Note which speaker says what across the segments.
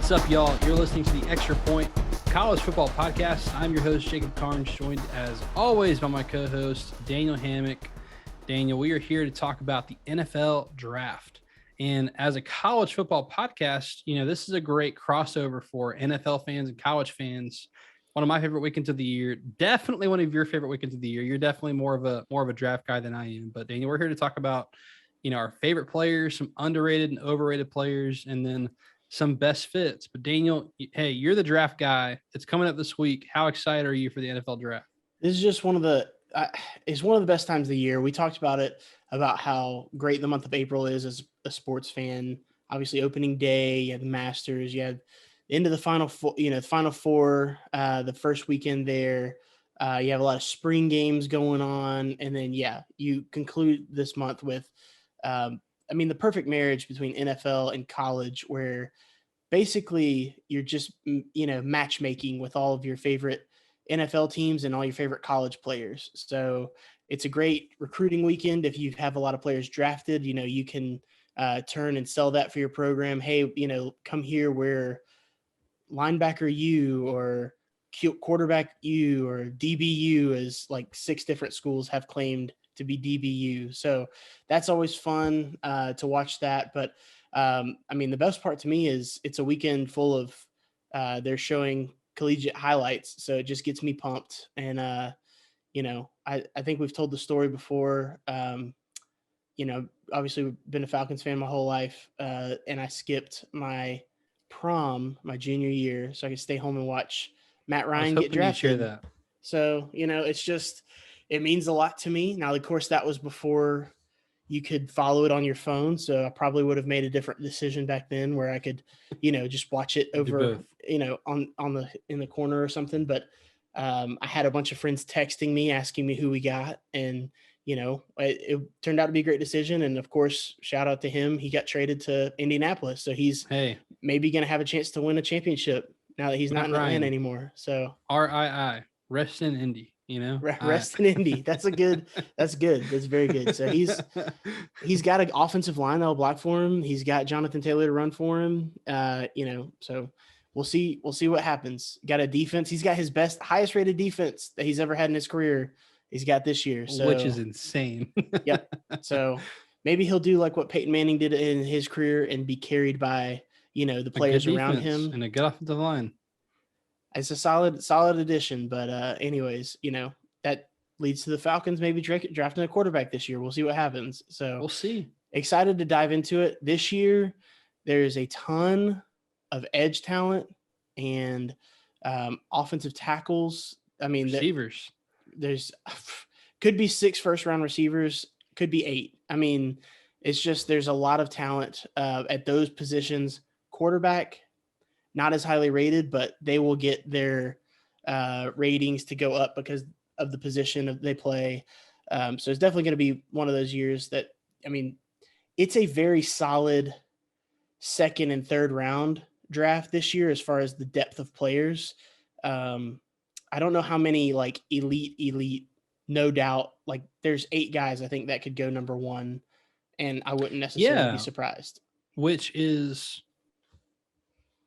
Speaker 1: What's up, y'all? You're listening to the Extra Point College Football Podcast. I'm your host, Jacob Carnes, joined as always by my co-host, Daniel Hammock. Daniel, we are here to talk about the NFL Draft. And as a college football podcast, this is a great crossover for NFL fans and college fans. One of my favorite weekends of the year, definitely one of your favorite weekends of the year. You're definitely more of a draft guy than I am. But Daniel, we're here to talk about, our favorite players, some underrated and overrated players, and then some best fits. But Daniel, hey, you're the draft guy. It's coming up this week. How excited are you for the NFL Draft?
Speaker 2: This is just it's one of the best times of the year. We talked about it, about how great the month of April is as a sports fan. Obviously, opening day, you have the Masters, you have into the Final Four, Final Four, the first weekend there. You have a lot of spring games going on. And then, you conclude this month with, the perfect marriage between NFL and college, where basically you're just, matchmaking with all of your favorite NFL teams and all your favorite college players. So it's a great recruiting weekend. If you have a lot of players drafted, you can turn and sell that for your program. Hey, come here where linebacker U or quarterback U or DBU, as like 6 different schools have claimed to be DBU. So that's always fun to watch that. But the best part to me is it's a weekend full of they're showing collegiate highlights. So it just gets me pumped. And, I think we've told the story before. Obviously we've been a Falcons fan my whole life. And I skipped my prom my junior year so I could stay home and watch Matt Ryan get drafted.
Speaker 1: That.
Speaker 2: So, it means a lot to me. Now, of course, that was before you could follow it on your phone. So I probably would have made a different decision back then where I could, just watch it over, in the corner or something. But I had a bunch of friends texting me, asking me who we got. And, it turned out to be a great decision. And of course, shout out to him. He got traded to Indianapolis. So he's maybe going to have a chance to win a championship now that he's not in Atlanta anymore. So
Speaker 1: RII, rest in Indy.
Speaker 2: Rest in Indy. That's good. That's very good. So he's got an offensive line that'll block for him. He's got Jonathan Taylor to run for him. So we'll see what happens. Got a defense. He's got his highest rated defense that he's ever had in his career. He's got this year. So,
Speaker 1: which is insane.
Speaker 2: Yep. So maybe he'll do like what Peyton Manning did in his career and be carried by, the players around him
Speaker 1: and a good offensive line.
Speaker 2: It's a solid addition, but anyways, that leads to the Falcons maybe drafting a quarterback this year. We'll see what happens. So
Speaker 1: we'll see.
Speaker 2: Excited to dive into it. This year, there's a ton of edge talent and offensive tackles.
Speaker 1: Receivers.
Speaker 2: There's could be 6 first-round receivers, could be 8. It's just there's a lot of talent at those positions. Quarterback, not as highly rated, but they will get their ratings to go up because of the position they play. So it's definitely going to be one of those years that, it's a very solid 2nd and 3rd round draft this year as far as the depth of players. I don't know how many like elite, no doubt. Like there's 8 guys I think that could go number 1, and I wouldn't necessarily be surprised.
Speaker 1: Which is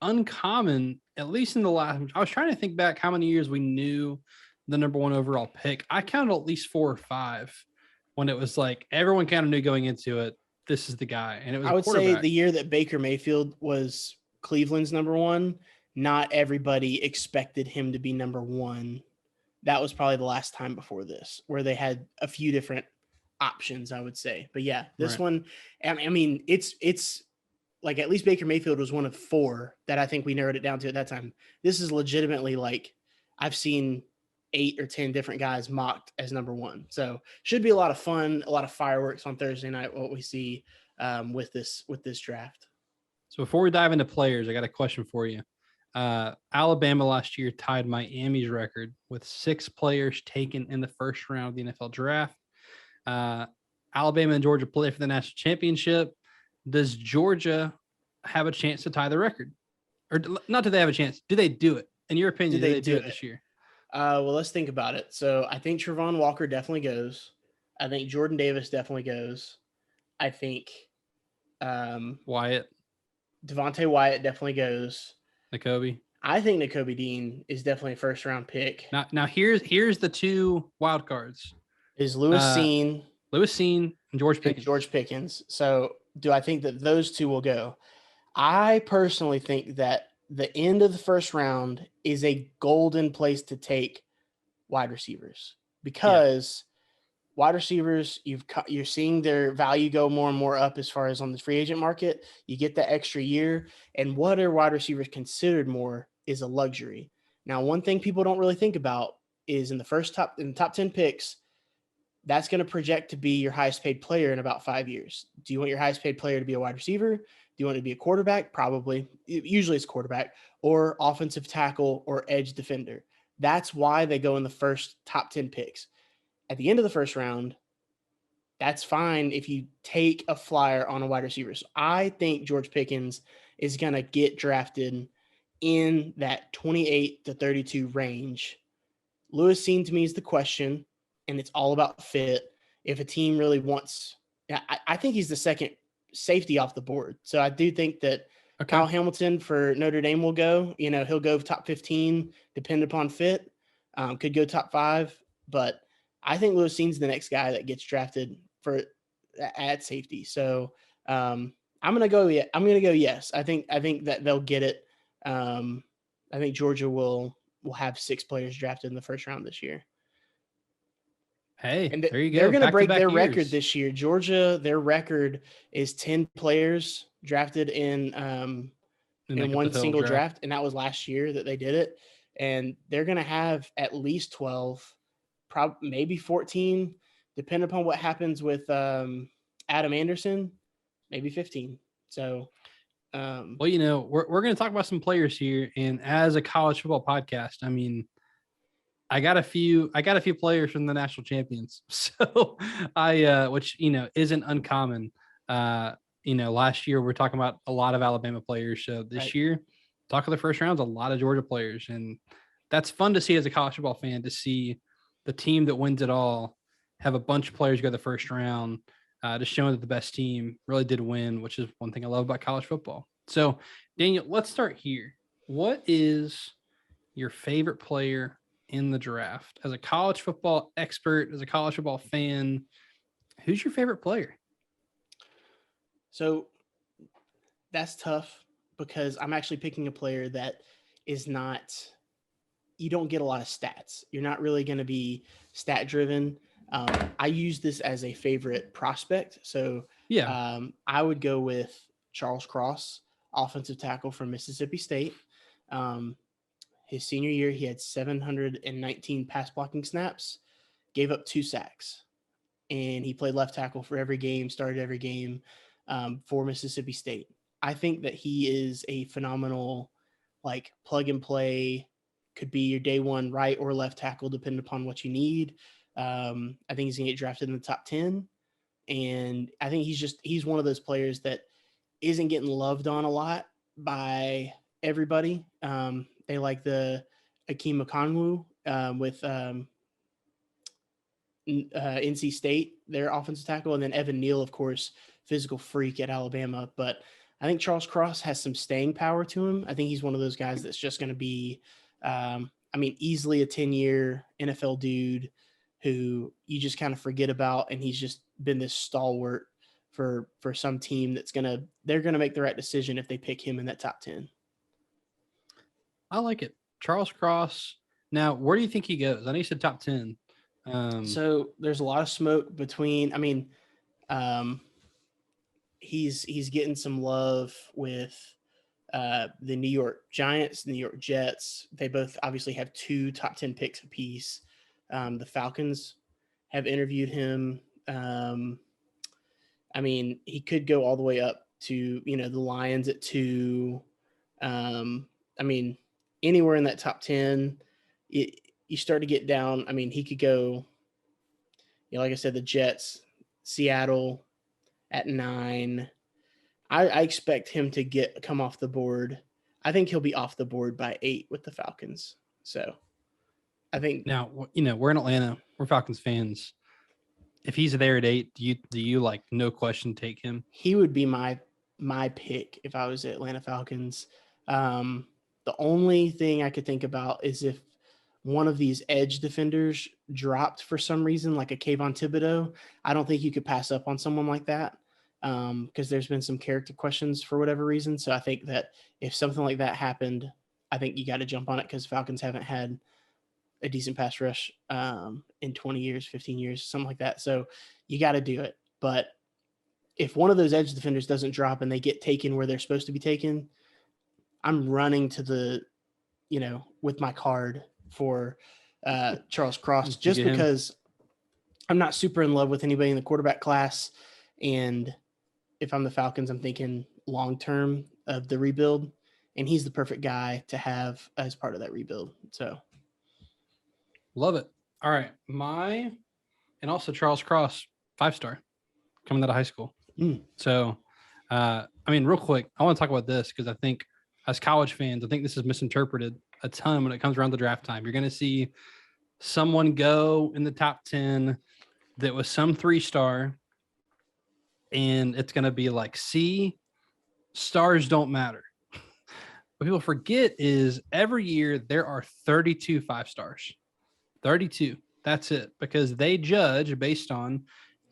Speaker 1: uncommon, at least in the last. I was trying to think back how many years we knew the number 1 overall pick. I counted at least 4 or 5 when it was like everyone kind of knew going into it, this is the guy. And it was,
Speaker 2: I would say the year that Baker Mayfield was Cleveland's number 1, not everybody expected him to be number 1. That was probably the last time before this where they had a few different options, I would say. But yeah, this one, it's like at least Baker Mayfield was one of 4 that I think we narrowed it down to at that time. This is legitimately like I've seen 8 or 10 different guys mocked as number 1. So should be a lot of fun, a lot of fireworks on Thursday night, what we see with this draft.
Speaker 1: So before we dive into players, I got a question for you. Alabama last year tied Miami's record with 6 players taken in the first round of the NFL Draft. Alabama and Georgia play for the national championship. Does Georgia have a chance to tie the record? Or not do they have a chance? Do they do it? In your opinion, do they do it this year?
Speaker 2: Well, let's think about it. So I think Travon Walker definitely goes. I think Jordan Davis definitely goes. I think
Speaker 1: Wyatt.
Speaker 2: Devontae Wyatt definitely goes.
Speaker 1: Nakobe.
Speaker 2: I think Nakobe Dean is definitely a first round pick.
Speaker 1: Now here's the two wild cards.
Speaker 2: Is Lewis Cine
Speaker 1: Lewis Cine and George
Speaker 2: and
Speaker 1: Pickens.
Speaker 2: George Pickens. So do I think that those two will go? I personally think that the end of the first round is a golden place to take wide receivers because wide receivers, you're seeing their value go more and more up as far as on the free agent market. You get that extra year, and what are wide receivers considered more is a luxury. Now, one thing people don't really think about is in the top 10 picks, that's going to project to be your highest paid player in about 5 years. Do you want your highest paid player to be a wide receiver? Do you want it to be a quarterback? Probably. Usually it's quarterback or offensive tackle or edge defender. That's why they go in the first top 10 picks. At the end of the first round, that's fine if you take a flyer on a wide receiver. So I think George Pickens is going to get drafted in that 28 to 32 range. Lewis Cine to me is the question, and it's all about fit. If a team really wants, I think he's the second safety off the board. So I do think that Kyle Hamilton for Notre Dame will go. He'll go top 15, depending upon fit. Could go top 5, but I think Lewis Cine's the next guy that gets drafted at safety. So I'm gonna go. Yeah, I'm gonna go. Yes, I think that they'll get it. I think Georgia will have 6 players drafted in the first round this year.
Speaker 1: Hey,
Speaker 2: and
Speaker 1: there you go.
Speaker 2: They're going to break their
Speaker 1: years.
Speaker 2: record this year. Georgia, their record is 10 players drafted in one single draft, and that was last year that they did it. And they're going to have at least 12, maybe 14, depending upon what happens with Adam Anderson, maybe 15. So,
Speaker 1: well, we're going to talk about some players here, and as a college football podcast, I mean, I got a few players from the national champions. So which, isn't uncommon. Last year we're talking about a lot of Alabama players. So this year, talk of the first round, a lot of Georgia players. And that's fun to see as a college football fan, to see the team that wins it all have a bunch of players go the first round, just showing that the best team really did win, which is one thing I love about college football. So Daniel, let's start here. What is your favorite player in the draft? As a college football expert, as a college football fan, who's your favorite player?
Speaker 2: So that's tough because I'm actually picking a player that is not, you don't get a lot of stats. You're not really going to be stat driven. I use this as a favorite prospect. So I would go with Charles Cross, offensive tackle from Mississippi State. His senior year, he had 719 pass blocking snaps, gave up 2 sacks, and he played left tackle for every game, started every game for Mississippi State. I think that he is a phenomenal, plug and play, could be your day one right or left tackle, depending upon what you need. I think he's going to get drafted in the top 10. And I think he's one of those players that isn't getting loved on a lot by everybody. They like the Akeem Okonwu with NC State, their offensive tackle, and then Evan Neal, of course, physical freak at Alabama. But I think Charles Cross has some staying power to him. I think he's one of those guys that's just going to be, easily a 10-year NFL dude who you just kind of forget about, and he's just been this stalwart for some team they're going to make the right decision if they pick him in that top 10.
Speaker 1: I like it. Charles Cross. Now, where do you think he goes? I know you said top 10.
Speaker 2: So there's a lot of smoke between, he's getting some love with the New York Giants, New York Jets. They both obviously have 2 top 10 picks apiece. The Falcons have interviewed him. He could go all the way up to, the Lions at 2. Anywhere in that top 10, you start to get down. He could go, like I said, the Jets, Seattle at 9. I expect him to come off the board. I think he'll be off the board by 8 with the Falcons. So I think
Speaker 1: now, we're in Atlanta. We're Falcons fans. If he's there at 8, do you no question take him?
Speaker 2: He would be my pick if I was at Atlanta Falcons. The only thing I could think about is if one of these edge defenders dropped for some reason, like a Kayvon Thibodeau. I don't think you could pass up on someone like that because there's been some character questions for whatever reason. So I think that if something like that happened, I think you got to jump on it because Falcons haven't had a decent pass rush in 20 years, 15 years, something like that. So you got to do it. But if one of those edge defenders doesn't drop and they get taken where they're supposed to be taken, I'm running to the, with my card for Charles Cross, just because I'm not super in love with anybody in the quarterback class. And if I'm the Falcons, I'm thinking long-term of the rebuild, and he's the perfect guy to have as part of that rebuild. So
Speaker 1: love it. All right. And also Charles Cross, 5-star coming out of high school. So, real quick, I want to talk about this because I think as college fans, I think this is misinterpreted a ton when it comes around the draft time. You're going to see someone go in the top 10 that was some 3-star, and it's going to be like, see, stars don't matter. What people forget is every year there are 32 5-stars. 32. That's it. Because they judge based on,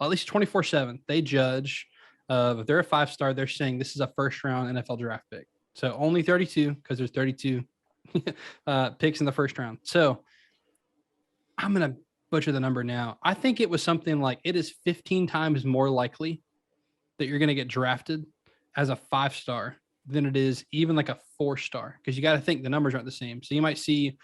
Speaker 1: at least 24/7, they judge if they're a 5-star, they're saying this is a first-round NFL draft pick. So only 32 because there's 32 picks in the first round. So I'm going to butcher the number now. I think it was something like it is 15 times more likely that you're going to get drafted as a 5-star than it is even like a 4-star, because you got to think the numbers aren't the same. So you might see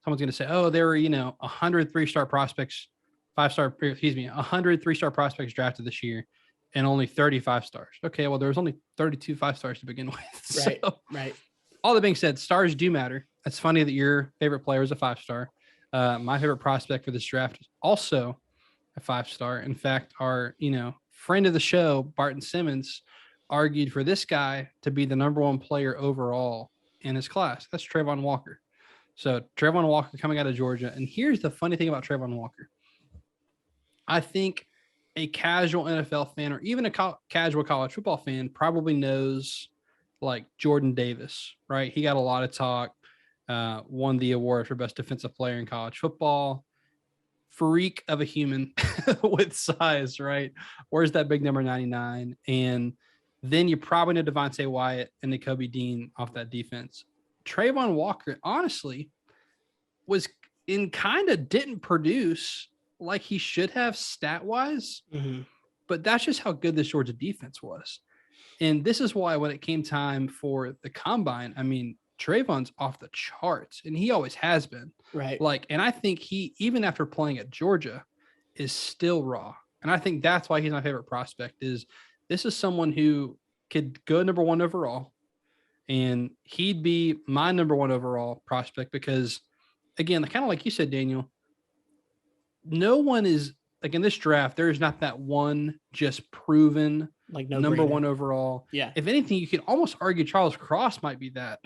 Speaker 1: someone's going to say, oh, there were, 100 3-star prospects, 100 3-star prospects drafted this year and only 35 stars. Okay, well, there was only 32 5-stars to begin with.
Speaker 2: Right.
Speaker 1: All that being said, stars do matter. It's funny that your favorite player is a 5-star. My favorite prospect for this draft is also a 5-star. In fact, our, friend of the show, Barton Simmons, argued for this guy to be the number 1 player overall in his class. That's Trayvon Walker. So Trayvon Walker coming out of Georgia. And here's the funny thing about Trayvon Walker. I think a casual NFL fan or even a casual college football fan probably knows like Jordan Davis, right? He got a lot of talk, won the award for best defensive player in college football. Freak of a human with size, right? Where's that big number 99? And then you probably know Devontae Wyatt and Nakobe Dean off that defense. Trayvon Walker, honestly, was didn't produce like he should have stat-wise, but that's just how good this Georgia defense was. And this is why when it came time for the combine, Trayvon's off the charts, and he always has been.
Speaker 2: Right.
Speaker 1: And I think he, even after playing at Georgia, is still raw. And I think that's why he's my favorite prospect. Is this is someone who could go number 1 overall, and he'd be my number 1 overall prospect because, again, kind of like you said, Daniel, no one is like in this draft. There is not that one just proven
Speaker 2: like
Speaker 1: number 1 overall.
Speaker 2: Yeah.
Speaker 1: If anything, you could almost argue Charles Cross might be that,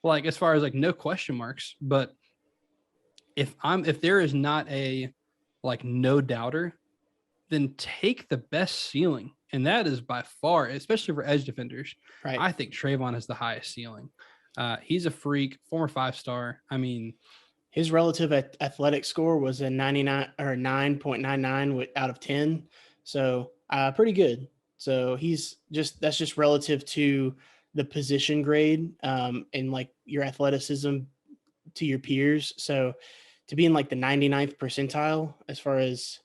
Speaker 1: like as far as like no question marks. But if there is not a like no doubter, then take the best ceiling. And that is by far, especially for edge defenders.
Speaker 2: Right.
Speaker 1: I think Trayvon has the highest ceiling. He's a freak, former 5-star.
Speaker 2: His relative athletic score was a 99 or 9.99 out of 10. So pretty good. So that's just relative to the position grade and like your athleticism to your peers. So to be in like the 99th percentile as far as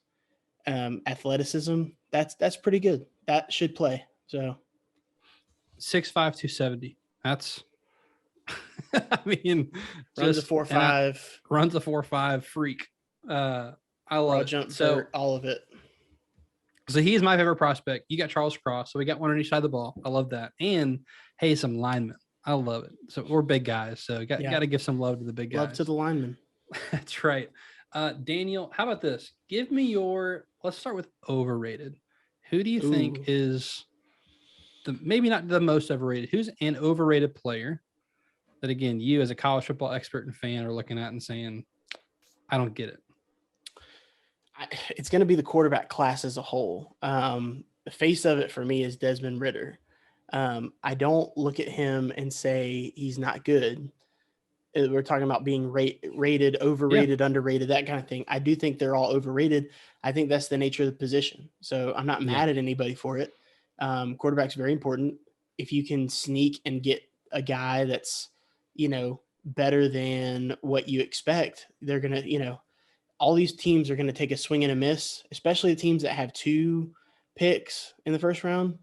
Speaker 2: athleticism, that's pretty good. That should play. So
Speaker 1: 6'5", 270. That's
Speaker 2: runs a 4.5.
Speaker 1: Runs a 4.5 freak. I love
Speaker 2: jump so all of it.
Speaker 1: So he's my favorite prospect. You got Charles Cross, so we got one on each side of the ball. I love that. And hey, some linemen. I love it. So we're big guys, so got to give some love to the big guys.
Speaker 2: Love to the linemen.
Speaker 1: That's right. Daniel, how about this? Give me let's start with overrated. Who do you think is maybe not the most overrated? Who's an overrated player that, again, you as a college football expert and fan are looking at and saying, I don't get it?
Speaker 2: It's going to be the quarterback class as a whole. The face of it for me is Desmond Ridder. I don't look at him and say he's not good. we're talking about being rated, overrated, underrated, that kind of thing. I do think they're all overrated. I think that's the nature of the position. So I'm not mad at anybody for it. Quarterback's very important. If you can sneak and get a guy that's, better than what you expect, they're going to, all these teams are going to take a swing and a miss, especially the teams that have 2 picks in the first round.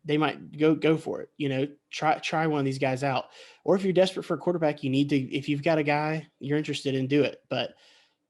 Speaker 2: They might go for it, try one of these guys out. Or if you're desperate for a quarterback, if you've got a guy you're interested in, do it. But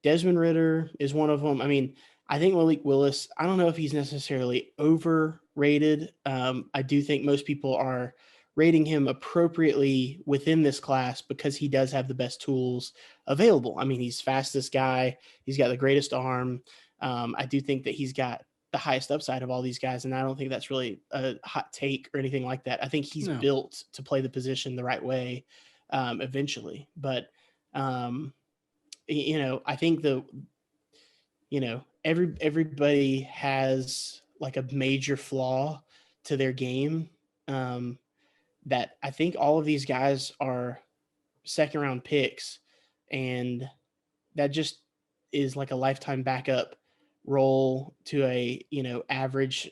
Speaker 2: Desmond Ridder is one of them. I mean, I think Malik Willis, I don't know if he's necessarily overrated. I do think most people are rating him appropriately within this class because he does have the best tools available. I mean, he's fastest guy. He's got the greatest arm. I do think that he's got the highest upside of all these guys, and I don't think that's really a hot take or anything like that. I think he's built to play the position the right way eventually. But, I think everybody has like a major flaw to their game that I think all of these guys are second round picks, and that just is like a lifetime backup role to a, average,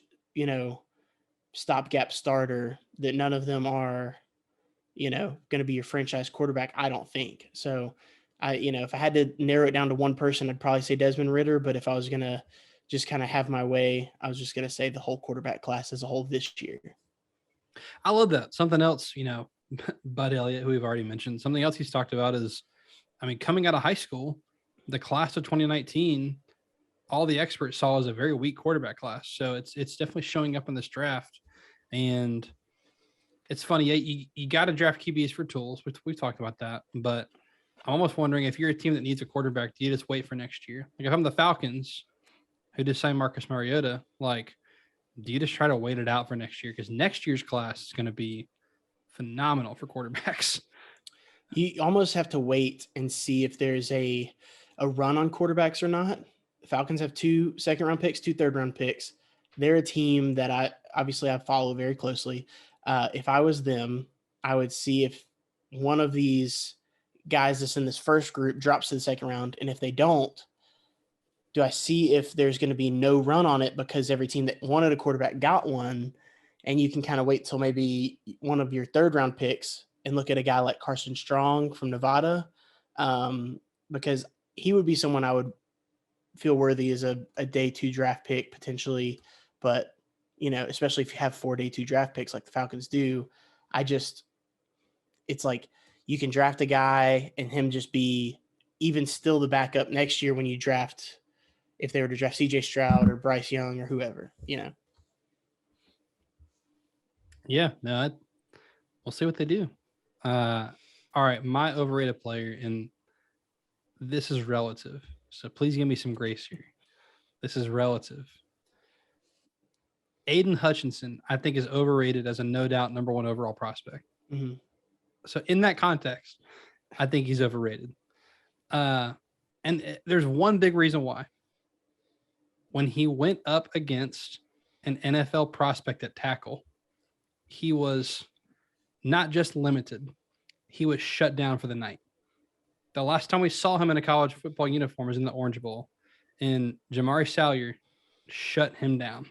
Speaker 2: stopgap starter, that none of them are, going to be your franchise quarterback, I don't think. So if I had to narrow it down to one person, I'd probably say Desmond Ridder. But if I was going to just kind of have my way, I was just going to say the whole quarterback class as a whole this year.
Speaker 1: I love that. Something else, Bud Elliott, who we've already mentioned, something else he's talked about is, coming out of high school, the class of 2019, all the experts saw as a very weak quarterback class. So it's definitely showing up in this draft. And it's funny, you got to draft QBs for tools, which we've talked about that. But I'm almost wondering, if you're a team that needs a quarterback, do you just wait for next year? Like, if I'm the Falcons, who just signed Marcus Mariota, do you just try to wait it out for next year? Because next year's class is going to be phenomenal for quarterbacks.
Speaker 2: You almost have to wait and see if there's a run on quarterbacks or not. The Falcons have 2 second-round picks, 2 third-round picks. They're a team that I follow very closely. If I was them, I would see if one of these guys that's in this first group drops to the second round, and if they don't, do I see if there's going to be no run on it because every team that wanted a quarterback got one, and you can kind of wait till maybe one of your third-round picks and look at a guy like Carson Strong from Nevada, because he would be someone I would feel worthy as a day 2 draft pick potentially. But, especially if you have 4 day 2 draft picks like the Falcons do, it's like you can draft a guy and him just be even still the backup next year when you draft, if they were to draft CJ Stroud or Bryce Young or whoever,
Speaker 1: Yeah, no, we'll see what they do. All right, my overrated player, and this is relative, so please give me some grace here. This is relative. Aiden Hutchinson, I think, is overrated as a no doubt number 1 overall prospect.
Speaker 2: Mm-hmm.
Speaker 1: So in that context, I think he's overrated. And there's one big reason why. When he went up against an NFL prospect at tackle, he was not just limited, he was shut down for the night. The last time we saw him in a college football uniform was in the Orange Bowl, and Jamari Salyer shut him down.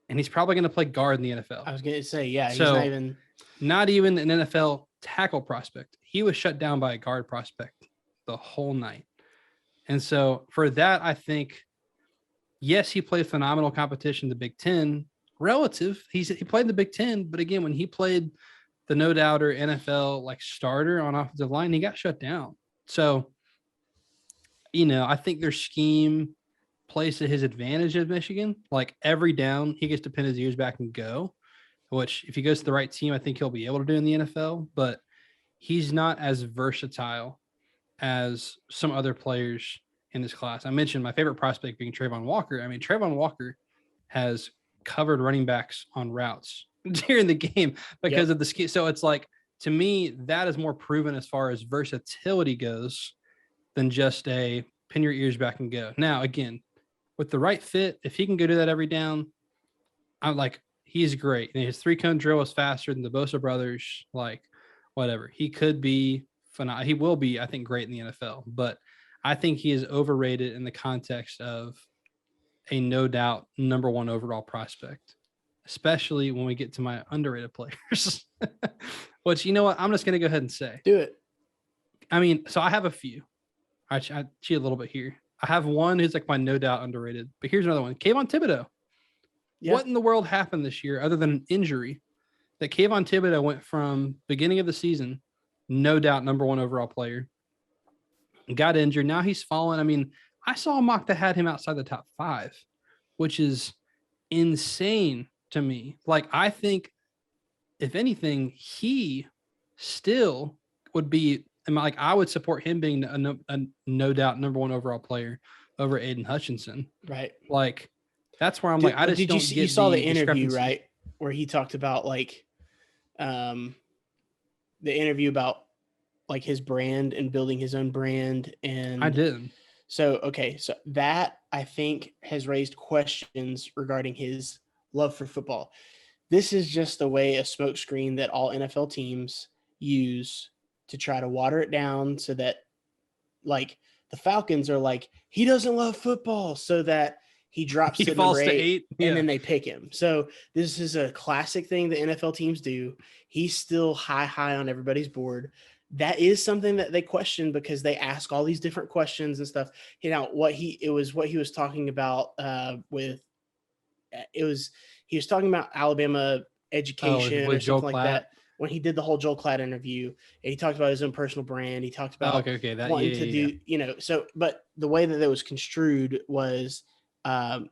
Speaker 1: And he's probably going to play guard in the NFL.
Speaker 2: I was going to say, yeah,
Speaker 1: so
Speaker 2: he's
Speaker 1: not even an NFL tackle prospect. He was shut down by a guard prospect the whole night. And so for that, I think, yes, he played phenomenal competition in the Big Ten. Relative, he played in the Big Ten, but again, when he played the no-doubter NFL starter on offensive line, he got shut down. So, I think their scheme plays to his advantage at Michigan. Every down, he gets to pin his ears back and go, which if he goes to the right team, I think he'll be able to do in the NFL, but he's not as versatile as some other players in this class. I mentioned my favorite prospect being Trayvon Walker. Trayvon Walker has covered running backs on routes during the game because of the ski. So it's to me, that is more proven as far as versatility goes than just a pin your ears back and go. Now, again, with the right fit, if he can go do that every down, I'm he's great. And his 3-cone drill is faster than the Bosa brothers. whatever. He could be phenomenal. He will be, I think, great in the NFL, but I think he is overrated in the context of a no doubt number one overall prospect, especially when we get to my underrated players. Which, you know what? I'm just going to go ahead and say.
Speaker 2: Do it.
Speaker 1: I mean, so I have a few. I cheat a little bit here. I have one who's like my no doubt underrated, but here's another one. Kayvon Thibodeau. Yeah. What in the world happened this year other than an injury that Kayvon Thibodeau went from beginning of the season, no doubt number one overall player, got injured. Now he's fallen. I mean, I saw a mock that had him outside the top 5, which is insane to me. Like, I think if anything, he still would be, like, I would support him being a no doubt number one overall player over Aiden Hutchinson.
Speaker 2: Right.
Speaker 1: Like, that's where I'm like, I just
Speaker 2: did
Speaker 1: don't
Speaker 2: you,
Speaker 1: get
Speaker 2: you saw the interview, right? Where he talked about like, the interview about like his brand and building his own brand. And
Speaker 1: I did.
Speaker 2: So, okay. So that I think has raised questions regarding his love for football. This is just a way, a smokescreen that all NFL teams use to try to water it down so that like the Falcons are like, he doesn't love football, so that he drops to number 8 and then they pick him. So this is a classic thing the NFL teams do. He's still high on everybody's board. That is something that they question because they ask all these different questions and stuff. You know, he was talking about he was talking about Alabama education or something like that when he did the whole Joel Klatt interview. And he talked about his own personal brand. He talked about wanting to do, you know, so, but the way that it was construed was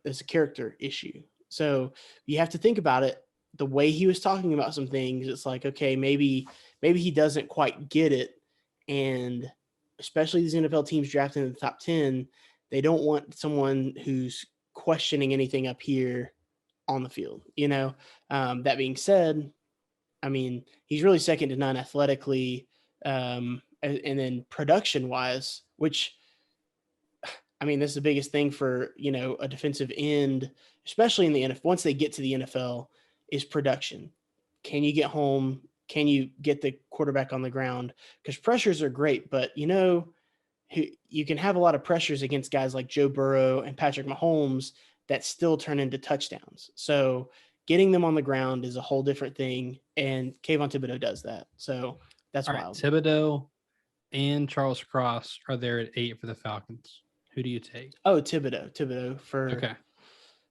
Speaker 2: it's a character issue. So you have to think about it. The way he was talking about some things, it's like, okay, maybe he doesn't quite get it. And especially these NFL teams drafting in the top 10, they don't want someone who's questioning anything up here on the field, you know. That being said, I mean, he's really second to none athletically, and then production wise, which, I mean, this is the biggest thing for, you know, a defensive end, especially in the NFL. Once they get to the NFL, is production. Can you get home? Can you get the quarterback on the ground? Because pressures are great, but you know, you can have a lot of pressures against guys like Joe Burrow and Patrick Mahomes that still turn into touchdowns. So getting them on the ground is a whole different thing. And Kayvon Thibodeau does that. So that's wild.
Speaker 1: Thibodeau and Charles Cross are there at 8 for the Falcons. Who do you take?
Speaker 2: Oh, Thibodeau for,
Speaker 1: okay.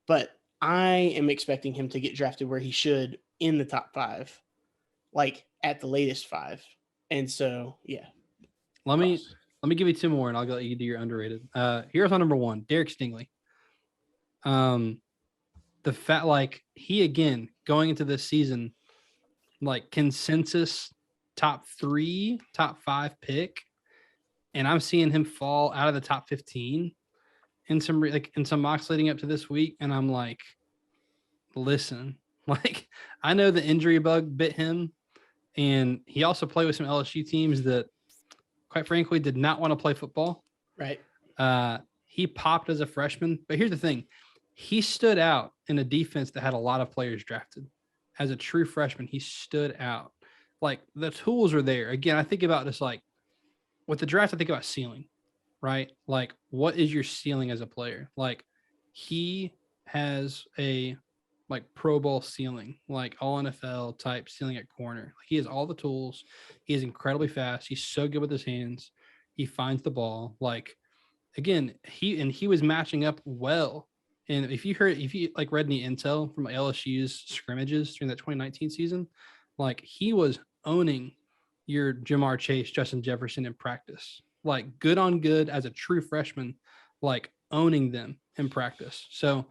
Speaker 2: But I am expecting him to get drafted where he should in the top 5, like at the latest 5. And so, yeah.
Speaker 1: Let me give you 2 more and I'll let you do your underrated. Here's my number 1, Derek Stingley. The fact, like, he again going into this season, like consensus top 3, top 5 pick, and I'm seeing him fall out of the top 15 in some mocks leading up to this week, and I'm like, listen, like, I know the injury bug bit him, and he also played with some LSU teams that, quite frankly, did not want to play football.
Speaker 2: Right.
Speaker 1: He popped as a freshman, but here's the thing. He stood out in a defense that had a lot of players drafted. As a true freshman, he stood out. Like, the tools are there. Again, I think about this, like, with the draft, I think about ceiling, right? Like, what is your ceiling as a player? Like, he has a, like, Pro Bowl ceiling, like all NFL type ceiling at corner. Like, he has all the tools. He is incredibly fast. He's so good with his hands. He finds the ball. Like, again, he was matching up well. And if you like read any intel from LSU's scrimmages during that 2019 season, like, he was owning your Jamar Chase, Justin Jefferson in practice, like good on good as a true freshman, like owning them in practice. So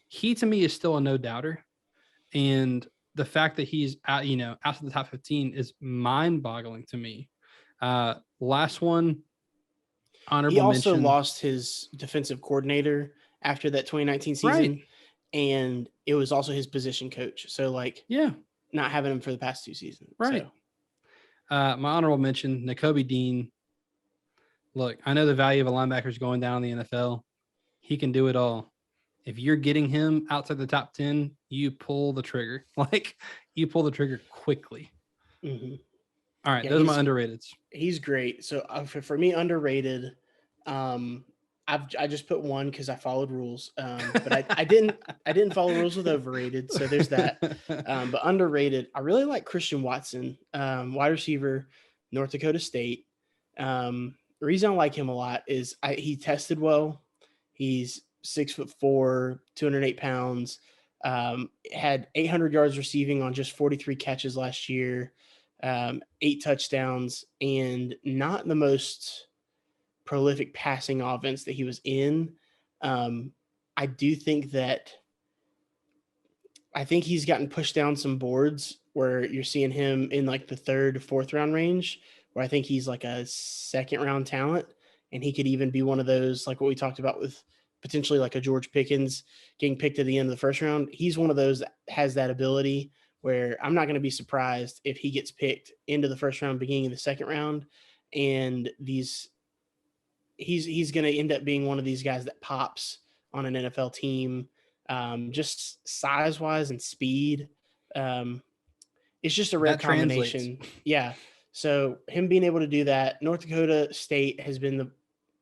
Speaker 1: he, to me, is still a no doubter. And the fact that he's out, you know, out of the top 15 is mind boggling to me. Last one, honorable mention.
Speaker 2: He also lost his defensive coordinator after that 2019 season.
Speaker 1: Right.
Speaker 2: And it was also his position coach. So, like, not having him for the past 2 seasons.
Speaker 1: Right.
Speaker 2: So.
Speaker 1: My honorable mention, Nakobe Dean. Look, I know the value of a linebacker is going down in the NFL. He can do it all. If you're getting him outside the top 10, you pull the trigger. Like, you pull the trigger quickly.
Speaker 2: Mm-hmm.
Speaker 1: All right,
Speaker 2: Yeah,
Speaker 1: those are my underrateds.
Speaker 2: he's great. So for me, underrated. I just put one because I followed rules. But I didn't follow rules with overrated. So there's that. But underrated, I really like Christian Watson, wide receiver, North Dakota State. The reason I like him a lot is he tested well. He's 6'4", 208 pounds. Had 800 yards receiving on just 43 catches last year, 8 touchdowns, and not the most prolific passing offense that he was in. Um, I do think that I think he's gotten pushed down some boards where you're seeing him in like the 3rd, 4th round range, where I think he's like a 2nd round talent, and he could even be one of those like what we talked about with potentially like a George Pickens getting picked at the end of the 1st round. He's one of those that has that ability where I'm not going to be surprised if he gets picked into the 1st round, beginning of the 2nd round, and he's going to end up being one of these guys that pops on an NFL team, just size wise and speed. Um, it's just a rare
Speaker 1: That translates.
Speaker 2: combination. Yeah. So him being able to do that, North Dakota State has been the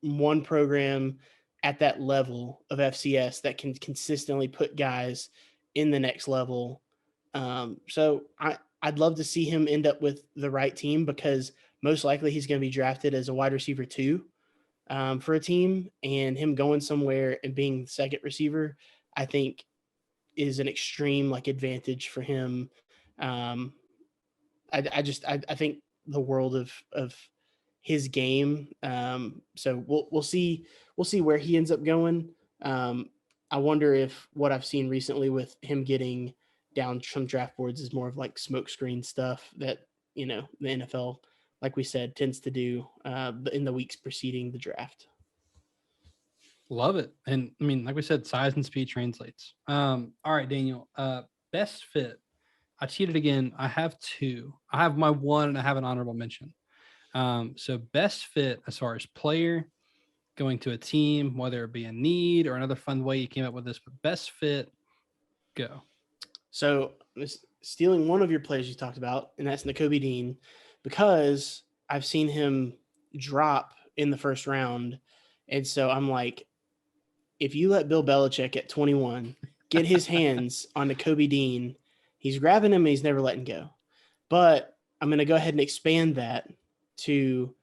Speaker 2: one program at that level of FCS that can consistently put guys in the next level. So I'd love to see him end up with the right team because most likely he's going to be drafted as a wide receiver 2, for a team, and him going somewhere and being the 2nd receiver, I think is an extreme like advantage for him. Um, I think the world of his game. So we'll see where he ends up going. Um, I wonder if what I've seen recently with him getting down some draft boards is more of like smokescreen stuff that the NFL, like we said, tends to do in the weeks preceding the draft.
Speaker 1: Love it. And I mean, like we said, size and speed translates. All right, Daniel. Best fit. I cheated again. I have 2. I have my 1 and I have an honorable mention. So best fit as far as player going to a team, whether it be a need or another fun way you came up with this, but best fit, go.
Speaker 2: So stealing one of your players you talked about, and that's Nakobe Dean, because I've seen him drop in the 1st round. And so I'm like, if you let Bill Belichick at 21 get his hands on Nakobe Dean, he's grabbing him and he's never letting go. But I'm going to go ahead and expand that to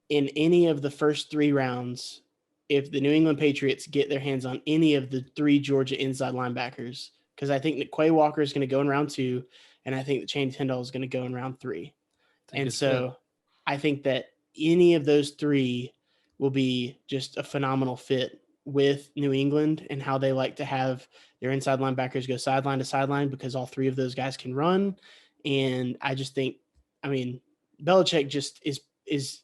Speaker 2: in any of the first 3 rounds, if the New England Patriots get their hands on any of the 3 Georgia inside linebackers, because I think that Quay Walker is going to go in round 2, and I think that Shane Tyndall is going to go in round 3. And so I think that any of those 3 will be just a phenomenal fit with New England and how they like to have their inside linebackers go sideline to sideline because all 3 of those guys can run. And I just think, I mean, Belichick just is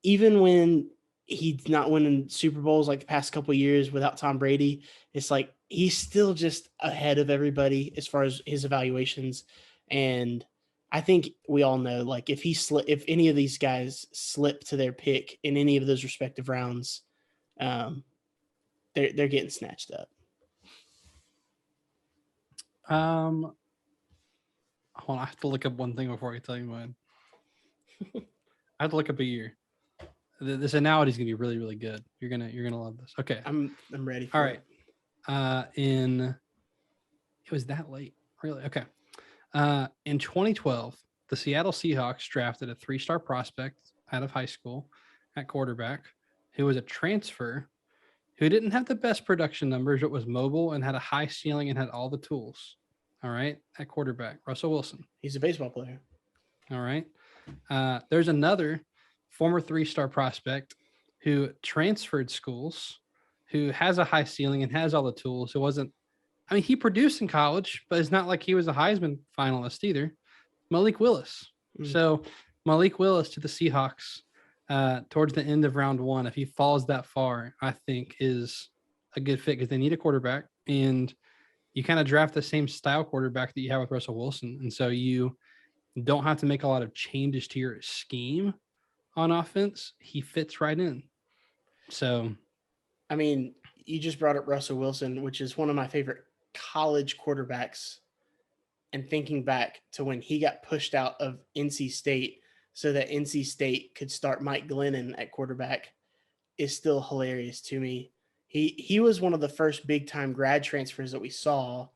Speaker 2: even when he's not winning Super Bowls like the past couple of years without Tom Brady, it's like he's still just ahead of everybody as far as his evaluations. And I think we all know, like if any of these guys slip to their pick in any of those respective rounds, they're getting snatched up.
Speaker 1: Hold on, I have to look up one thing before I tell you mine. I have to look up a year. This analogy is gonna be really, really good. You're gonna love this. Okay,
Speaker 2: I'm ready for
Speaker 1: all
Speaker 2: it.
Speaker 1: right. It was that late, really? Okay. In 2012, the Seattle Seahawks drafted a 3-star prospect out of high school at quarterback who was a transfer who didn't have the best production numbers, but was mobile and had a high ceiling and had all the tools. All right, at quarterback, Russell Wilson.
Speaker 2: He's a baseball player.
Speaker 1: All right. There's another former 3-star prospect who transferred schools, who has a high ceiling and has all the tools. He produced in college, but it's not like he was a Heisman finalist either. Malik Willis.
Speaker 2: Mm.
Speaker 1: So Malik Willis to the Seahawks towards the end of round 1, if he falls that far, I think is a good fit because they need a quarterback, and you kind of draft the same style quarterback that you have with Russell Wilson. And so you don't have to make a lot of changes to your scheme on offense. He fits right in. So,
Speaker 2: I mean, you just brought up Russell Wilson, which is one of my favorite college quarterbacks and thinking back to when he got pushed out of NC State so that NC State could start Mike Glennon at quarterback is still hilarious to me. He was one of the first big time grad transfers that we saw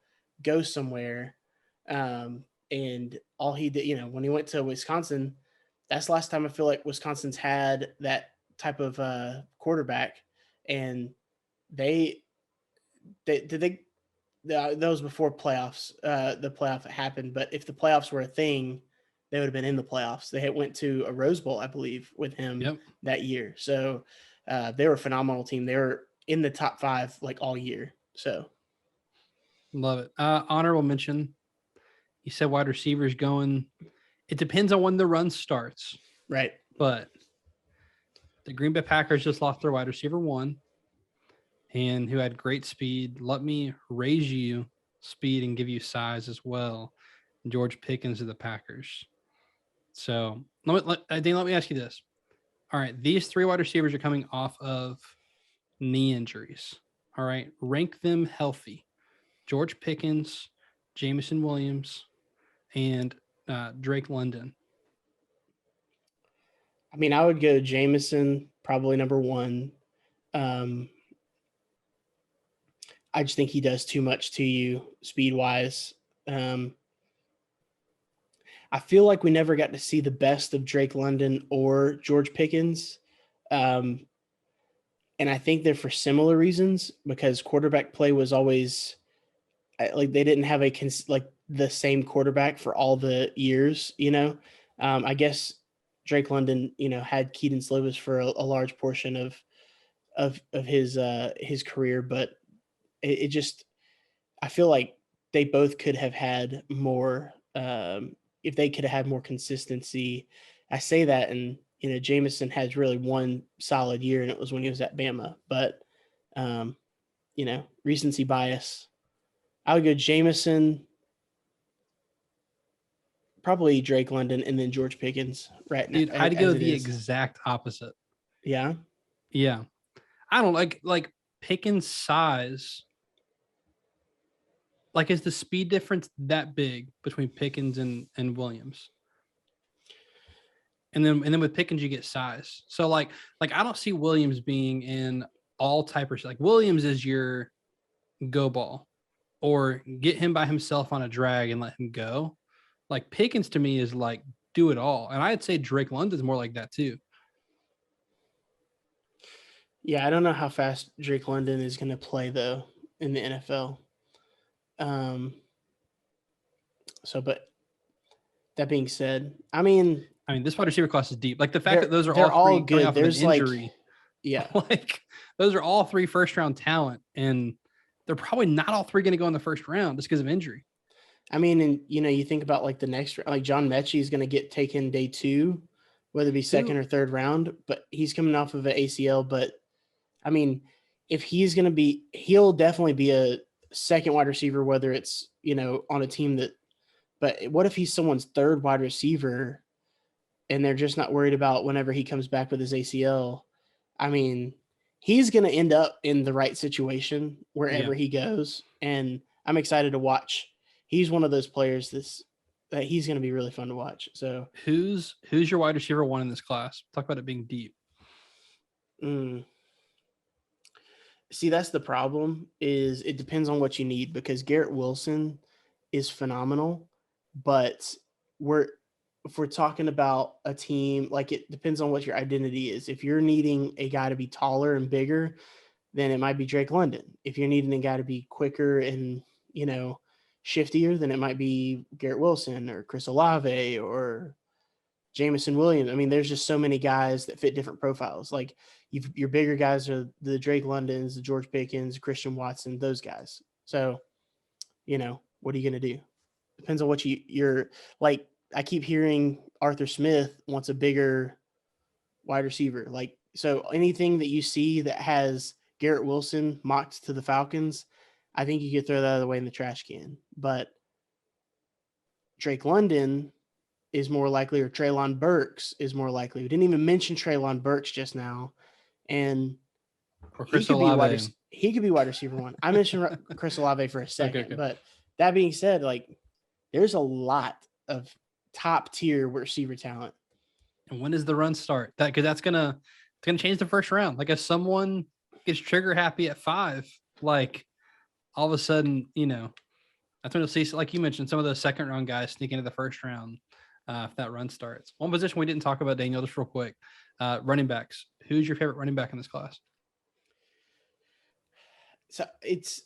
Speaker 2: go somewhere. And all he did, when he went to Wisconsin, that's the last time I feel like Wisconsin's had that type of quarterback. And they that was before playoffs, the playoff happened. But if the playoffs were a thing, they would have been in the playoffs. They had went to a Rose Bowl, I believe, with him that year. So they were a phenomenal team. They were in the top 5 like all year. So
Speaker 1: love it. Honorable mention. You said wide receivers going. It depends on when the run starts.
Speaker 2: Right.
Speaker 1: But the Green Bay Packers just lost their wide receiver 1 and who had great speed. Let me raise you speed and give you size as well. George Pickens of the Packers. So let me ask you this. All right, these 3 wide receivers are coming off of knee injuries. All right, rank them healthy. George Pickens, Jameson Williams, and Drake London.
Speaker 2: I mean, I would go Jameson, probably number 1. I just think he does too much to you speed-wise. I feel like we never got to see the best of Drake London or George Pickens. And I think they're for similar reasons, because quarterback play was always like they didn't have the same quarterback for all the years, I guess Drake London, had Keaton Slovis for a large portion of his career, but it just, I feel like they both could have had more, if they could have had more consistency. I say that, and Jameson has really one solid year, and it was when he was at Bama. But recency bias. I would go Jameson, probably Drake London, and then George Pickens. Right now,
Speaker 1: dude, I'd go the exact opposite.
Speaker 2: Yeah.
Speaker 1: I don't like Pickens' size. Like, is the speed difference that big between Pickens and Williams? And then with Pickens, you get size. So like I don't see Williams being in all type of, like, Williams is your go ball, or get him by himself on a drag and let him go. Like, Pickens to me is like do it all. And I'd say Drake London's more like that too.
Speaker 2: Yeah, I don't know how fast Drake London is going to play though in the NFL. But that being said, I mean,
Speaker 1: this wide receiver class is deep. Like, the fact that those are
Speaker 2: all
Speaker 1: three
Speaker 2: good.
Speaker 1: Off
Speaker 2: There's
Speaker 1: of an injury,
Speaker 2: yeah,
Speaker 1: like those are all 3 first-round talent, and they're probably not all 3 going to go in the first round just because of injury.
Speaker 2: I mean, and you think about like the next, like John Mechie is going to get taken day 2, whether it be second or third round, but he's coming off of an ACL. But I mean, if he's going to be, he'll definitely be a second wide receiver, whether it's, on a team that, but what if he's someone's third wide receiver and they're just not worried about whenever he comes back with his ACL? I mean, he's going to end up in the right situation wherever he goes. And I'm excited to watch. He's one of those players that he's going to be really fun to watch. So
Speaker 1: who's your wide receiver 1 in this class? Talk about it being deep.
Speaker 2: See, that's the problem, is it depends on what you need, because Garrett Wilson is phenomenal, but if we're talking about a team, like, it depends on what your identity is. If you're needing a guy to be taller and bigger, then it might be Drake London. If you're needing a guy to be quicker and, shiftier, then it might be Garrett Wilson or Chris Olave or Jameson Williams. I mean, there's just so many guys that fit different profiles. Like, your bigger guys are the Drake Londons, the George Pickens, Christian Watson, those guys. So, what are you going to do? Depends on what you're like. I keep hearing Arthur Smith wants a bigger wide receiver. Like, so anything that you see that has Garrett Wilson mocked to the Falcons, I think you could throw that out of the way in the trash can. But Drake London is more likely, or Treylon Burks is more likely. We didn't even mention Treylon Burks just now. And he could be wide receiver 1. I mentioned Chris Olave for a second, but that being said, like, there's a lot of top tier receiver talent.
Speaker 1: And when does the run start? Because it's gonna change the first round. Like if someone gets trigger happy at 5, like all of a sudden, that's when you'll see, like you mentioned, some of those second round guys sneak into the first round if that run starts. One position we didn't talk about, Daniel, just real quick, running backs. Who's your favorite running back in this class?
Speaker 2: So it's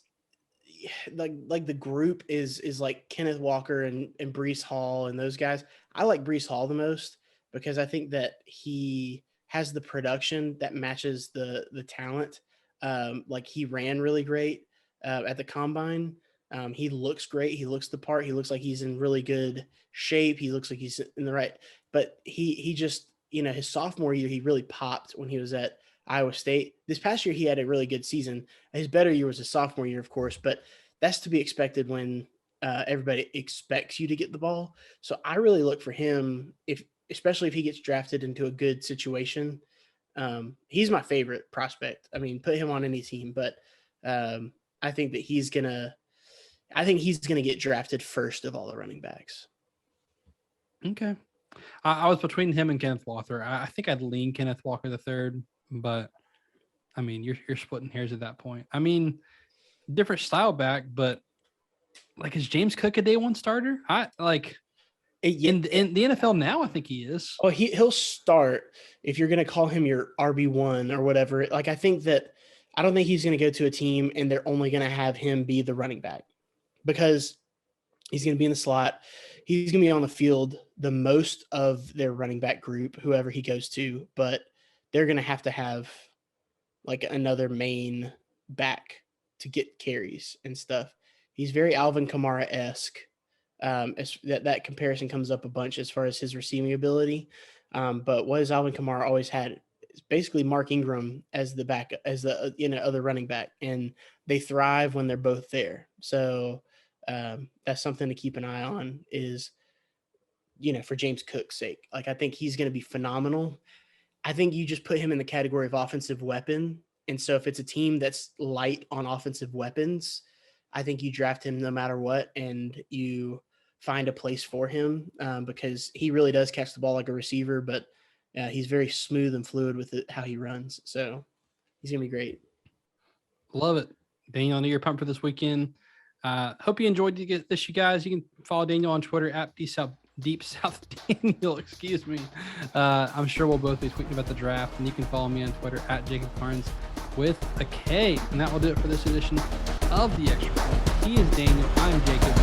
Speaker 2: like the group is like Kenneth Walker and Breece Hall and those guys. I like Breece Hall the most because I think that he has the production that matches the talent. Like he ran really great at the combine. He looks great. He looks the part. He looks like he's in really good shape. He looks like he's in the right. But he just, his sophomore year, he really popped when he was at Iowa State. This past year, he had a really good season. His better year was his sophomore year, of course, but that's to be expected when everybody expects you to get the ball. So I really look for him, especially if he gets drafted into a good situation. He's my favorite prospect. I mean, put him on any team, but I think that he's gonna get drafted first of all the running backs.
Speaker 1: Okay. I was between him and Kenneth Walker. I think I'd lean Kenneth Walker the third, but I mean, you're splitting hairs at that point. I mean, different style back, but like, is James Cook a day one starter? In the NFL now, I think he is.
Speaker 2: Oh, he'll start if you're going to call him your RB1 or whatever. Like, I don't think he's going to go to a team and they're only going to have him be the running back because he's going to be in the slot. He's going to be on the field the most of their running back group, whoever he goes to, but they're going to have like another main back to get carries and stuff. He's very Alvin Kamara-esque. That comparison comes up a bunch as far as his receiving ability. But what has Alvin Kamara always had is basically Mark Ingram as the back, as the other running back, and they thrive when they're both there. So that's something to keep an eye on is, for James Cook's sake. Like, I think he's going to be phenomenal. I think you just put him in the category of offensive weapon. And so if it's a team that's light on offensive weapons, I think you draft him no matter what, and you find a place for him because he really does catch the ball like a receiver, but he's very smooth and fluid with how he runs. So he's going to be great.
Speaker 1: Love it. Daniel, I know you're pumped for this weekend. Hope you enjoyed this, you guys. You can follow Daniel on Twitter at Deep South Daniel, excuse me. I'm sure we'll both be tweeting about the draft, and you can follow me on Twitter at Jacob Carnes with a K. And that will do it for this edition of The Extra Point. He is Daniel. I'm Jacob.